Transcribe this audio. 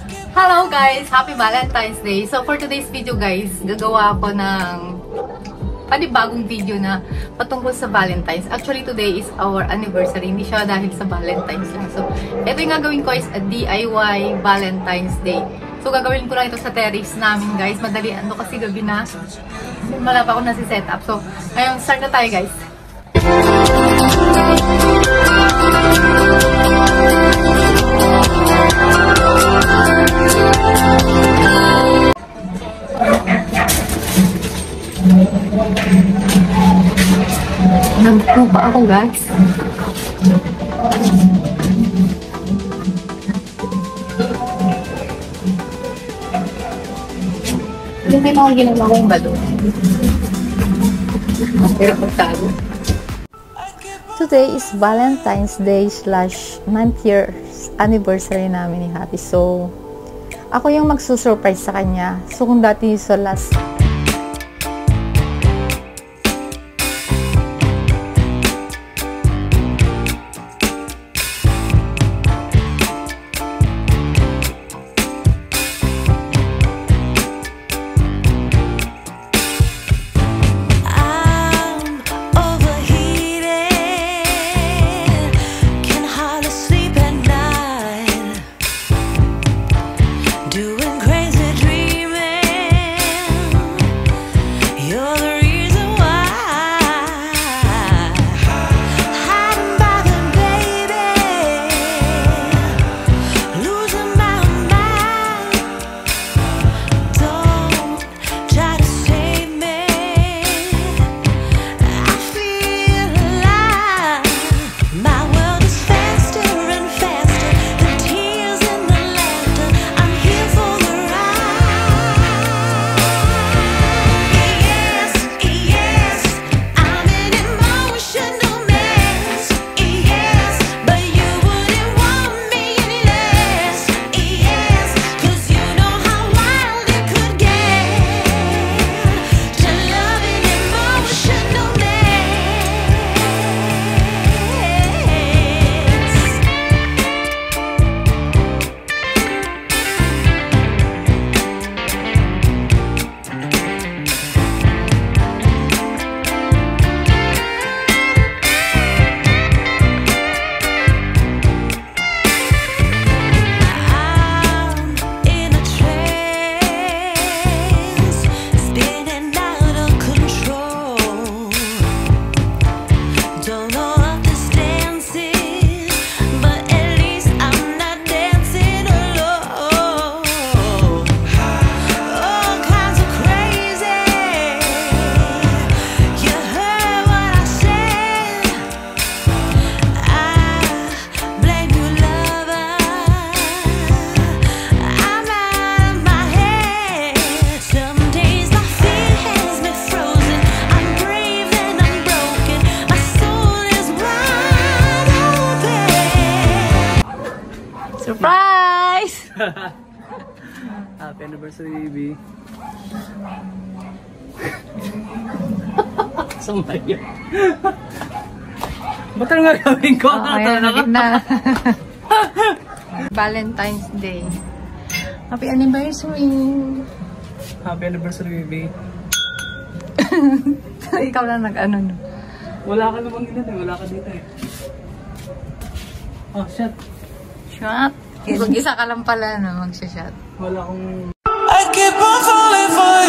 Hello guys! Happy Valentine's Day! So for today's video guys, gagawa ako ng panibagong video na patungkol sa Valentine's. Actually today is our anniversary, hindi siya dahil sa Valentine's lang. So ito yung gagawin ko is a DIY Valentine's Day. So gagawin ko lang ito sa terrace namin guys. Madali ano kasi gabi na. Wala pa ako nasi-set up. So ngayon start na tayo guys. Nagpupa ako guys. Yung may mga ginawa kong balon. Pero pagtago. Today is Valentine's Day / 9th year anniversary namin ni Happy. So, ako yung magsusurprise sa kanya. So, kung dati sa last surprise! Happy anniversary, baby. Sumaya. Ba't ang gagawin ko? Ayan na. Valentine's Day. Happy anniversary! Happy anniversary, baby. Ikaw lang nag-ano no? Wala ka namang dito eh. Wala ka dito eh. Oh, shit. Shot? Mag-isa ka lang pala no, mag-shot. Wala akong... I keep on falling for you.